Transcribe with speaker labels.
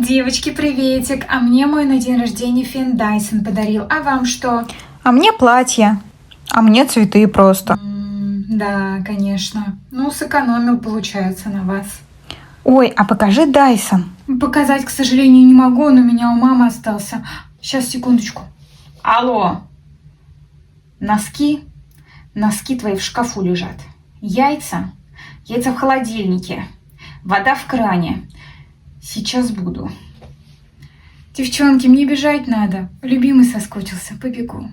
Speaker 1: Девочки, приветик! А мне мой на день рождения фен Дайсон подарил. А вам что?
Speaker 2: А мне платье. А мне цветы просто.
Speaker 1: Да, конечно. Ну, сэкономил, получается, на вас.
Speaker 2: Ой, а покажи Дайсон.
Speaker 1: Показать, к сожалению, не могу, он у меня у мамы остался. Сейчас, секундочку. Алло. Носки? Носки твои в шкафу лежат. Яйца? Яйца в холодильнике. Вода в кране. Сейчас буду. Девчонки, мне бежать надо. Любимый соскучился. Побегу.